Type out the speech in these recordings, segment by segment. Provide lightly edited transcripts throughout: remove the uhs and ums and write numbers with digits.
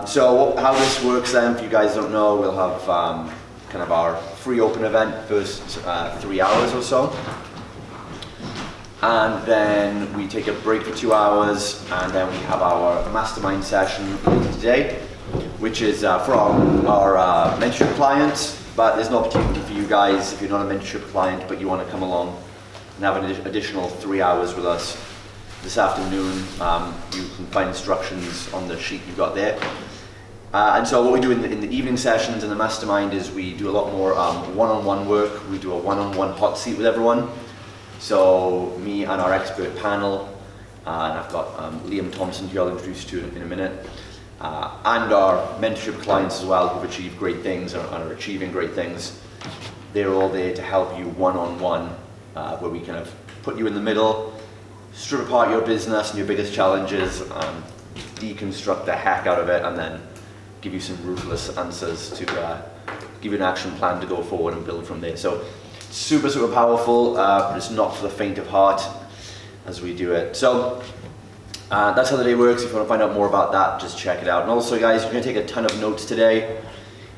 So how this works then, if you guys don't know, we'll have kind of our free open event first 3 hours or so. And then we take a break for 2 hours, and then we have our mastermind session today, which is for our mentorship clients. But there's an opportunity for you guys, if you're not a mentorship client, but you want to come along and have an additional 3 hours with us this afternoon. You can find instructions on the sheet you've got there. And so what we do in the evening sessions in the mastermind is we do a lot more one-on-one work. We do a one-on-one hot seat with everyone. So me and our expert panel, and I've got Liam Thompson, who I'll introduce you to in a minute, and our mentorship clients as well, who've achieved great things and are achieving great things. They're all there to help you one-on-one, where we kind of put you in the middle, strip apart your business and your biggest challenges, deconstruct the heck out of it, and then give you some ruthless answers to give you an action plan to go forward and build from there. So super, super powerful, but it's not for the faint of heart as we do it. So that's how the day works. If you want to find out more about that, just check it out. And also, guys, you're going to take a ton of notes today.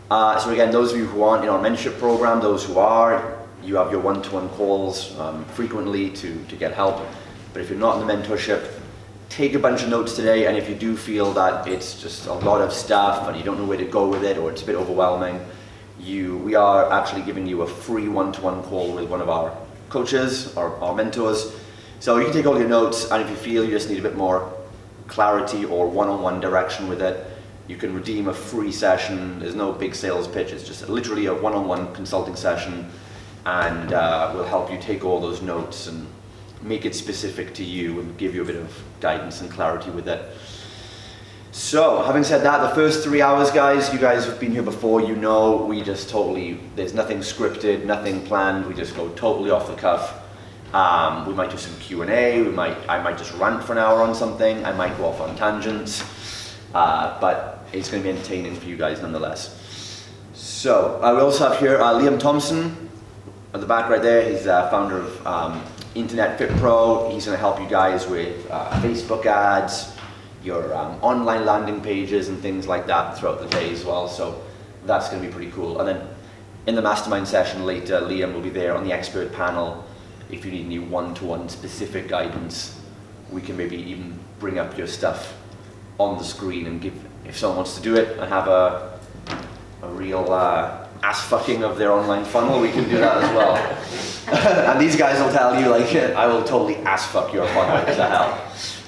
So again, those of you who aren't in our mentorship program, those who are, you have your one-to-one calls frequently to get help. But if you're not in the mentorship, take a bunch of notes today. And if you do feel that it's just a lot of stuff and you don't know where to go with it, or it's a bit overwhelming, we are actually giving you a free one-to-one call with one of our coaches, our mentors. So you can take all your notes, and if you feel you just need a bit more clarity or one-on-one direction with it, you can redeem a free session. There's no big sales pitch, it's just literally a one-on-one consulting session, and we'll help you take all those notes and make it specific to you and give you a bit of guidance and clarity with it. So, having said that, the first 3 hours, guys, you guys have been here before, you know, we just totally, there's nothing scripted, nothing planned, we just go totally off the cuff. We might do some Q&A, I might just rant for an hour on something, I might go off on tangents, but it's going to be entertaining for you guys nonetheless. So, we also have here Liam Thompson at the back right there. He's founder of Internet Fit Pro. He's going to help you guys with Facebook ads, your online landing pages and things like that throughout the day as well. So that's going to be pretty cool. And then in the mastermind session later, Liam will be there on the expert panel. If you need any one-to-one specific guidance, we can maybe even bring up your stuff on the screen and give, if someone wants to do it and have a real ass fucking of their online funnel, we can do that as well. And these guys will tell you, like, I will totally ass fuck your funnel to hell.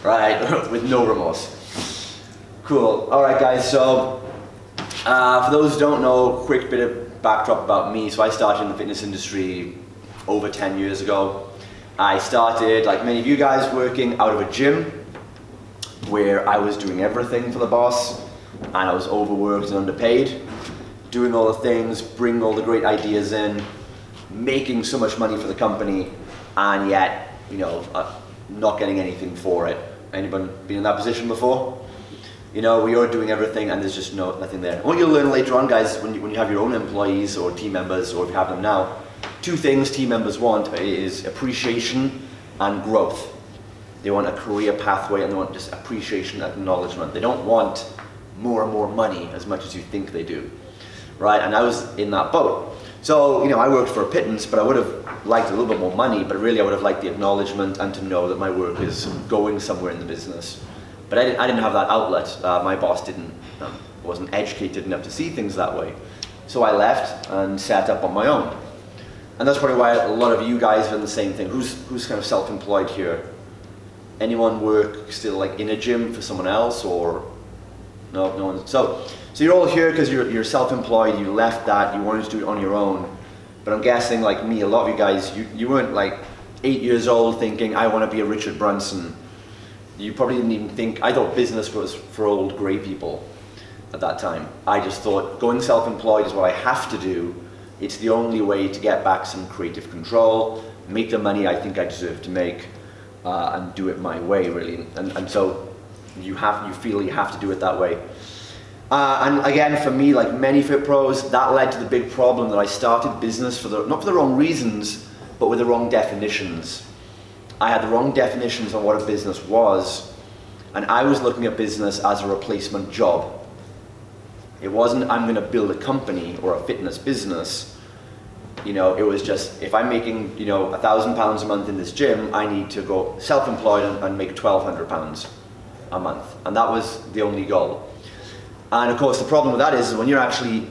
Right, with no remorse. Cool. All right, guys. So, for those who don't know, quick bit of backdrop about me. So, I started in the fitness industry over 10 years ago. I started, like many of you guys, working out of a gym where I was doing everything for the boss, and I was overworked and underpaid, doing all the things, bringing all the great ideas in, making so much money for the company, and yet, you know, not getting anything for it. Anyone been in that position before? You know, we are doing everything and there's just nothing there. And what you'll learn later on, guys, when you have your own employees or team members, or if you have them now, two things team members want is appreciation and growth. They want a career pathway and they want just appreciation and acknowledgement. They don't want more and more money as much as you think they do, right? And I was in that boat. So, you know, I worked for a pittance, but I would have liked a little bit more money, but really I would have liked the acknowledgement and to know that my work is going somewhere in the business. But I didn't have that outlet. My boss wasn't educated enough to see things that way. So I left and set up on my own. And that's probably why a lot of you guys have done the same thing. Who's kind of self-employed here? Anyone work still like in a gym for someone else, or no one? So you're all here because you're self-employed, you left that, you wanted to do it on your own. But I'm guessing, like me, a lot of you guys, you weren't like 8 years old thinking, I want to be a Richard Branson. You probably didn't even think, I thought business was for old grey people at that time. I just thought going self-employed is what I have to do. It's the only way to get back some creative control, make the money I think I deserve to make, and do it my way, really. And so you feel you have to do it that way. And again, for me, like many fit pros, that led to the big problem that I started business not for the wrong reasons, but with the wrong definitions. I had the wrong definitions on what a business was, and I was looking at business as a replacement job. It wasn't, I'm going to build a company or a fitness business. You know, it was just, if I'm making, you know, £1,000 a month in this gym, I need to go self-employed and make £1,200 a month. And that was the only goal. And of course, the problem with that is when you're actually,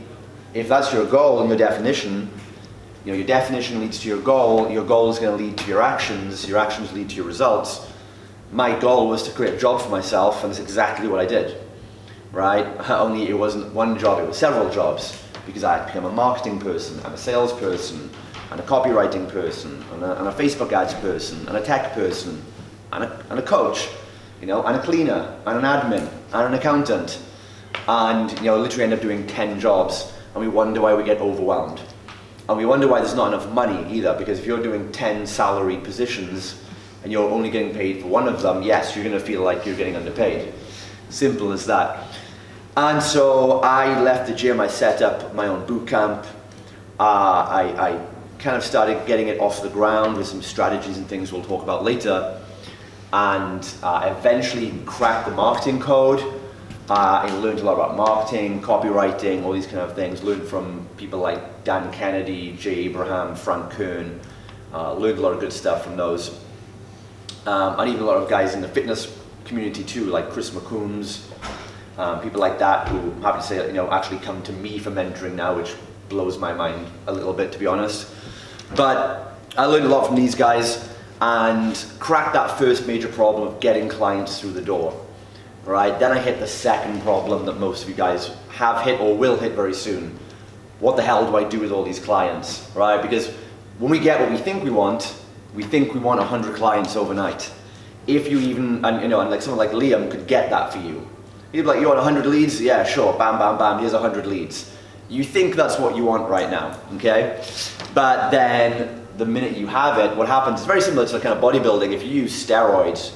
if that's your goal and your definition, you know, your definition leads to your goal is going to lead to your actions lead to your results. My goal was to create a job for myself, and that's exactly what I did, right? Only it wasn't one job, it was several jobs, because I had become a marketing person, and a salesperson, and a copywriting person, and a Facebook ads person, and a tech person, and a coach, you know, and a cleaner, and an admin, and an accountant. And, you know, literally end up doing 10 jobs, and we wonder why we get overwhelmed. And we wonder why there's not enough money either, because if you're doing 10 salaried positions and you're only getting paid for one of them, yes, you're going to feel like you're getting underpaid. Simple as that. And so I left the gym, I set up my own boot camp. I kind of started getting it off the ground with some strategies and things we'll talk about later. And eventually cracked the marketing code. I learned a lot about marketing, copywriting, all these kind of things. Learned from people like Dan Kennedy, Jay Abraham, Frank Kern. Learned a lot of good stuff from those. And even a lot of guys in the fitness community too, like Chris McCombs, people like that who, I'm happy to say, you know, actually come to me for mentoring now, which blows my mind a little bit, to be honest. But I learned a lot from these guys and cracked that first major problem of getting clients through the door. Right, then I hit the second problem that most of you guys have hit or will hit very soon. What the hell do I do with all these clients, right? Because when we get what we think we want 100 clients overnight. If you even, and you know, and like someone like Liam could get that for you. He'd be like, you want 100 leads? Yeah, sure, bam, bam, bam, here's 100 leads. You think that's what you want right now, okay? But then the minute you have it, what happens is very similar to kind of bodybuilding. If you use steroids,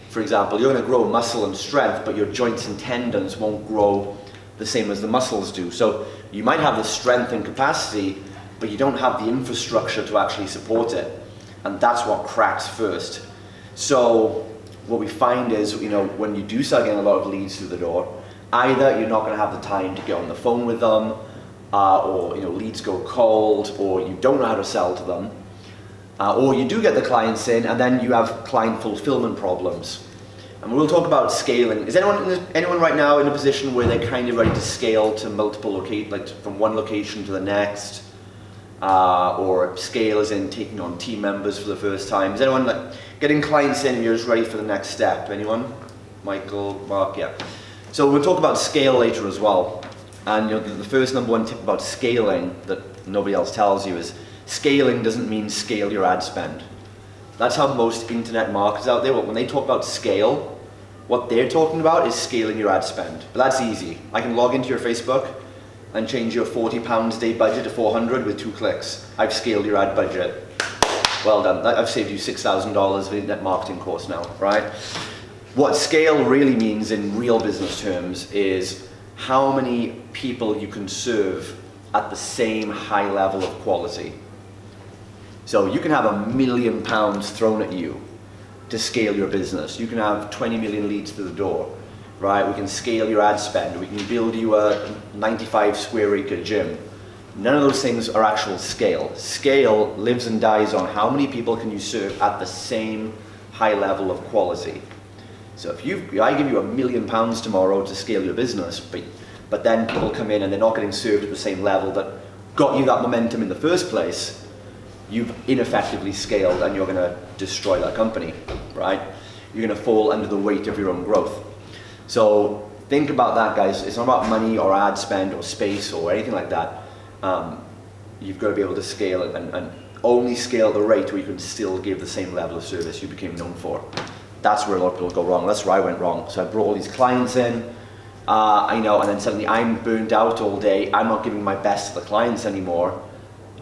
for example, you're going to grow muscle and strength, but your joints and tendons won't grow the same as the muscles do. So you might have the strength and capacity, but you don't have the infrastructure to actually support it. And that's what cracks first. So what we find is, you know, when you do start getting a lot of leads through the door, either you're not going to have the time to get on the phone with them, or, you know, leads go cold, or you don't know how to sell to them. Or you do get the clients in, and then you have client fulfillment problems. And we'll talk about scaling. Is anyone right now in a position where they're kind of ready to scale to multiple locations, like from one location to the next? Or scale as in taking on team members for the first time? Is anyone like getting clients in and you're just ready for the next step? Anyone? Michael, Mark, yeah. So we'll talk about scale later as well. And you know, the first number one tip about scaling that nobody else tells you is scaling doesn't mean scale your ad spend. That's how most internet marketers out there, when they talk about scale, what they're talking about is scaling your ad spend. But that's easy. I can log into your Facebook and change your £40 a day budget to 400 with 2 clicks. I've scaled your ad budget. Well done. I've saved you $6,000 of an internet marketing course now, right? What scale really means in real business terms is how many people you can serve at the same high level of quality. So you can have £1 million thrown at you to scale your business. You can have 20 million leads through the door, right? We can scale your ad spend. We can build you a 95 square acre gym. None of those things are actual scale. Scale lives and dies on how many people can you serve at the same high level of quality. So if I give you £1 million tomorrow to scale your business, but then people come in and they're not getting served at the same level that got you that momentum in the first place, you've ineffectively scaled and you're going to destroy that company, right? You're going to fall under the weight of your own growth. So think about that, guys. It's not about money or ad spend or space or anything like that. You've got to be able to scale it and only scale at the rate where you can still give the same level of service you became known for. That's where a lot of people go wrong. That's where I went wrong. So I brought all these clients in, I know, and then suddenly I'm burned out all day. I'm not giving my best to the clients anymore.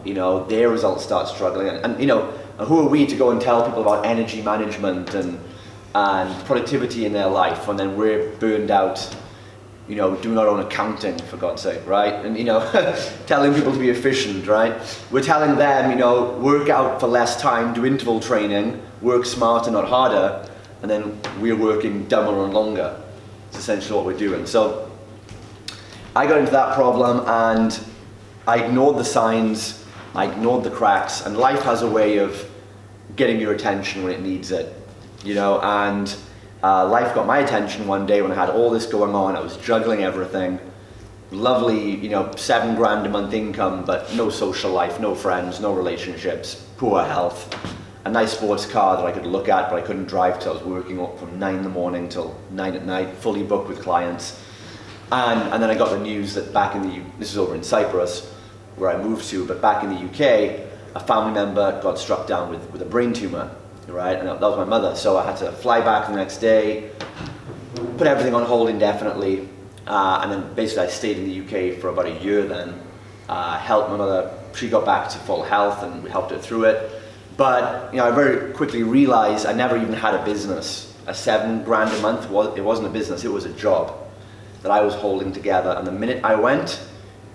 You know, their results start struggling. And you know, who are we to go and tell people about energy management and productivity in their life when then we're burned out, you know, doing our own accounting, for God's sake, right? And you know, telling people to be efficient, right? We're telling them, you know, work out for less time, do interval training, work smarter, not harder, and then we're working dumber and longer. It's essentially what we're doing. So I got into that problem and I ignored the signs, I ignored the cracks, and life has a way of getting your attention when it needs it, you know, and life got my attention one day when I had all this going on. I was juggling everything. Lovely, you know, $7 grand a month income, but no social life, no friends, no relationships, poor health. A nice sports car that I could look at, but I couldn't drive till I was working up from 9 in the morning till 9 at night, fully booked with clients. And then I got the news that back in this is over in Cyprus, where I moved to, but back in the UK, a family member got struck down with a brain tumor, right? And that was my mother. So I had to fly back the next day, put everything on hold indefinitely, and then basically I stayed in the UK for about a year then, helped my mother. She got back to full health and we helped her through it. But, you know, I very quickly realized I never even had a business. A $7 grand a month, it wasn't a business, it was a job that I was holding together. And the minute I went,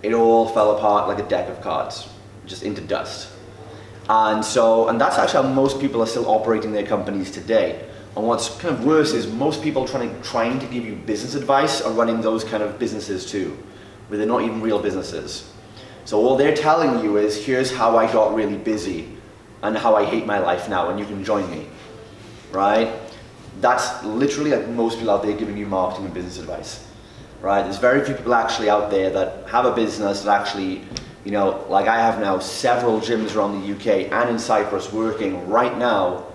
it all fell apart like a deck of cards, just into dust. And that's actually how most people are still operating their companies today. And what's kind of worse is most people trying to give you business advice are running those kind of businesses too, where they're not even real businesses. So all they're telling you is, here's how I got really busy and how I hate my life now and you can join me, right? That's literally like most people out there giving you marketing and business advice, right? There's very few people actually out there that have a business that actually, you know, like I have now several gyms around the UK and in Cyprus working right now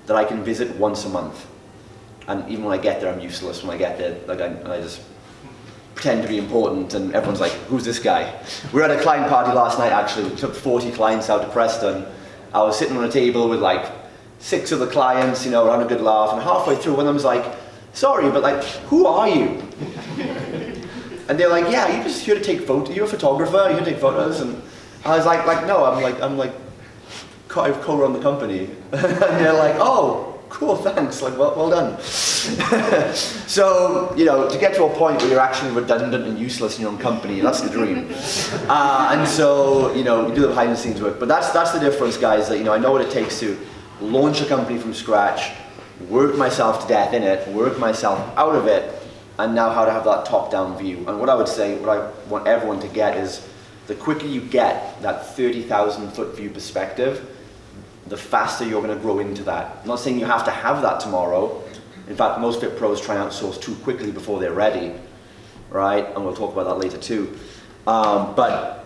that I can visit once a month. And even when I get there, I'm useless when I get there. Like I just pretend to be important and everyone's like, who's this guy? We were at a client party last night actually. We took 40 clients out to Preston. I was sitting on a table with like 6 of the clients, you know, we're having a good laugh, and halfway through one of them was like, sorry, but like, who are you? And they're like, yeah, you're just here to take photos, you're a photographer, you're here to take photos. And I was like no, I co-run the company. And they're like, oh, cool, thanks, like, well done. So, you know, to get to a point where you're actually redundant and useless in your own company, that's the dream. And so, you know, we do the behind the scenes work. But that's the difference, guys, that, you know, I know what it takes to launch a company from scratch, work myself to death in it, work myself out of it, and now how to have that top-down view. And what I would say, what I want everyone to get is, the quicker you get that 30,000 foot view perspective, the faster you're going to grow into that. I'm not saying you have to have that tomorrow. In fact, most fit pros try and outsource too quickly before they're ready, right? And we'll talk about that later too. But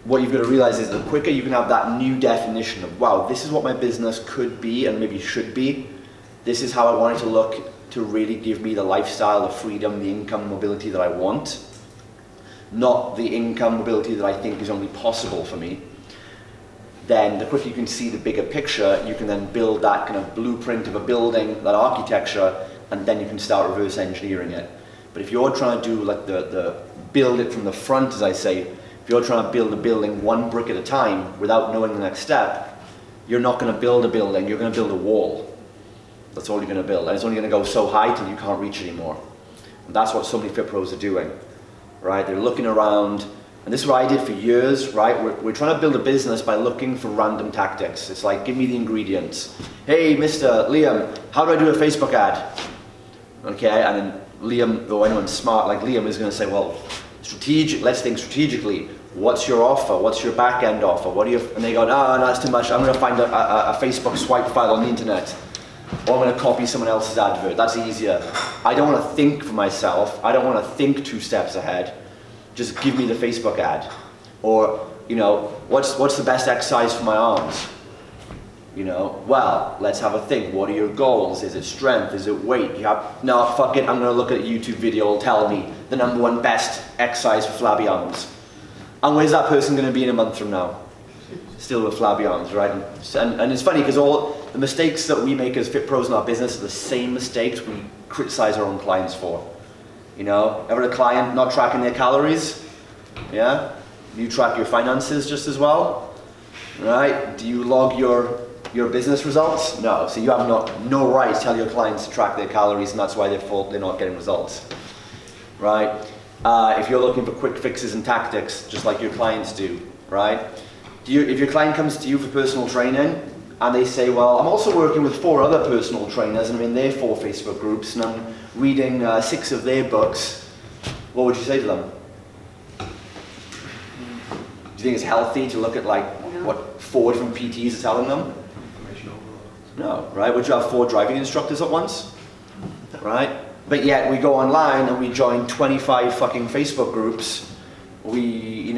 what you've got to realize is the quicker you can have that new definition of, wow, this is what my business could be and maybe should be. This is how I want it to look to really give me the lifestyle, the freedom, the income mobility that I want. Not the income mobility that I think is only possible for me. Then the quicker you can see the bigger picture, you can then build that kind of blueprint of a building, that architecture, and then you can start reverse engineering it. But if you're trying to do like the build it from the front, as I say, if you're trying to build a building one brick at a time without knowing the next step, you're not going to build a building, you're going to build a wall. That's all you're going to build. And it's only going to go so high till you can't reach anymore. And that's what so many fit pros are doing, right? They're looking around. And this is what I did for years, right? We're trying to build a business by looking for random tactics. It's like, give me the ingredients. Hey, Mr. Liam, how do I do a Facebook ad? Okay, and then Liam, or anyone smart like Liam, is going to say, well, let's think strategically. What's your offer? What's your back-end offer? What do you? And they go, no, that's too much. I'm going to find a Facebook swipe file on the internet. Or I'm going to copy someone else's advert. That's easier. I don't want to think for myself. I don't want to think 2 steps ahead. Just give me the Facebook ad. Or, you know, what's the best exercise for my arms? You know, well, let's have a think. What are your goals? Is it strength? Is it weight? No, fuck it, I'm going to look at a YouTube video, it'll tell me the #1 best exercise for flabby arms. And where's that person going to be in a month from now? Still with flabby arms, right? And it's funny because all the mistakes that we make as fit pros in our business are the same mistakes we criticize our own clients for. You know, ever a client not tracking their calories? Yeah? You track your finances just as well? Right? Do you log your business results? No. So you have no right to tell your clients to track their calories, and that's why they're not getting results. Right? If you're looking for quick fixes and tactics, just like your clients do, right? If your client comes to you for personal training, and they say, well, I'm also working with 4 other personal trainers, and I'm in their 4 Facebook groups, and I'm reading 6 of their books, what would you say to them? Do you think it's healthy to look at like what 4 different PTs are telling them? No, right? Would you have 4 driving instructors at once? Right? But yet we go online and we join 25 fucking Facebook groups. And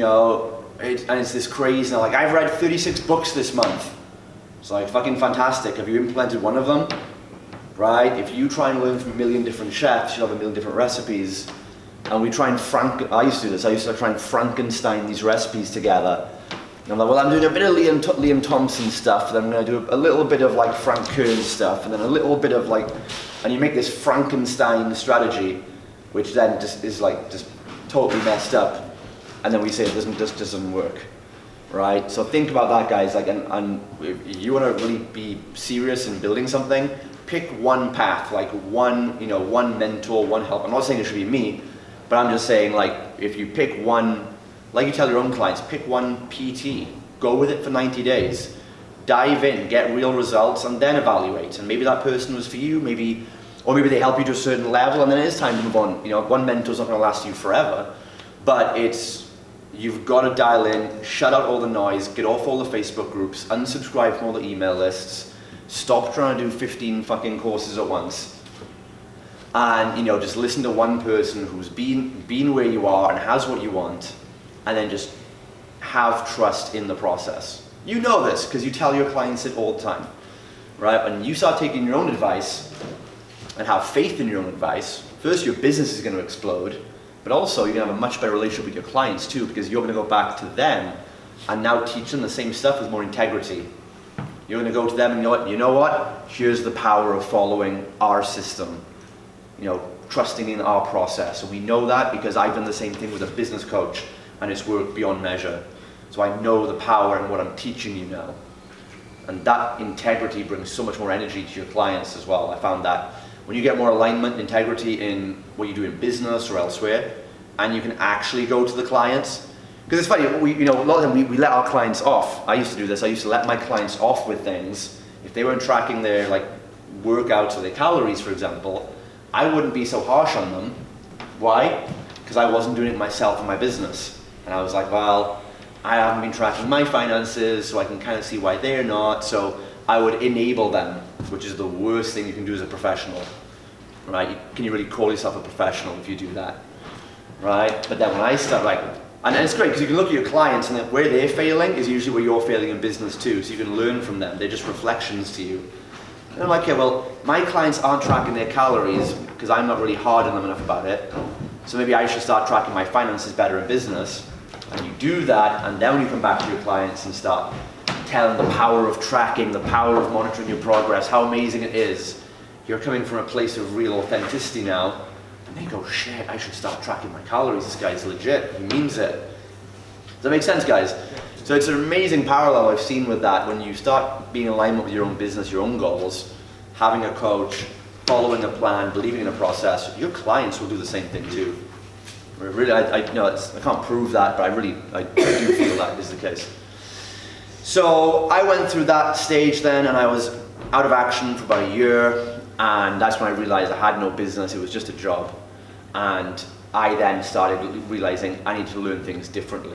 it's this craze now. Like, I've read 36 books this month. It's like fucking fantastic. Have you implemented one of them? Right? If you try and learn from a million different chefs, you'll have a million different recipes. And we try and I used to do this. I used to try and Frankenstein these recipes together. And I'm like, well, I'm doing a bit of Liam Thompson stuff, then I'm going to do a little bit of like Frank Kern stuff, and then a little bit of like, and you make this Frankenstein strategy, which then just is like just totally messed up, and then we say it doesn't work, right? So think about that, guys. Like, and if you want to really be serious in building something, pick one path, like one mentor, one help. I'm not saying it should be me, but I'm just saying, like, if you pick one. Like you tell your own clients, pick one PT, go with it for 90 days, dive in, get real results, and then evaluate. And maybe that person was for you, or maybe they help you to a certain level, and then it is time to move on. One mentor's not going to last you forever, but you've got to dial in, shut out all the noise, get off all the Facebook groups, unsubscribe from all the email lists, stop trying to do 15 fucking courses at once, and just listen to one person who's been where you are and has what you want. And then just have trust in the process. You know this because you tell your clients it all the time, right? When you start taking your own advice and have faith in your own advice, first your business is going to explode, but also you're going to have a much better relationship with your clients too, because you're going to go back to them and now teach them the same stuff with more integrity. You're going to go to them and you know what? Here's the power of following our system. Trusting in our process. And we know that because I've done the same thing with a business coach. And it's worked beyond measure. So I know the power in what I'm teaching you now. And that integrity brings so much more energy to your clients as well. I found that when you get more alignment and integrity in what you do in business or elsewhere, and you can actually go to the clients. Because it's funny, a lot of them we let our clients off. I used to do this. I used to let my clients off with things. If they weren't tracking their workouts or their calories, for example, I wouldn't be so harsh on them. Why? Because I wasn't doing it myself in my business. And I was like, well, I haven't been tracking my finances, so I can kind of see why they're not. So I would enable them, which is the worst thing you can do as a professional, right? Can you really call yourself a professional if you do that, right? But then when I start, and it's great because you can look at your clients and where they're failing is usually where you're failing in business too. So you can learn from them. They're just reflections to you. And I'm like, okay, well, my clients aren't tracking their calories because I'm not really hard on them enough about it. So maybe I should start tracking my finances better in business. And you do that, and then when you come back to your clients and start telling the power of tracking, the power of monitoring your progress, how amazing it is, you're coming from a place of real authenticity now, and they go, shit, I should start tracking my calories, this guy's legit, he means it. Does that make sense, guys? So it's an amazing parallel I've seen with that. When you start being in alignment with your own business, your own goals, having a coach, following a plan, believing in a process, your clients will do the same thing too. Really, I can't prove that, but I do feel that is the case. So I went through that stage then, and I was out of action for about a year, and that's when I realized I had no business, it was just a job. And I then started realizing I need to learn things differently.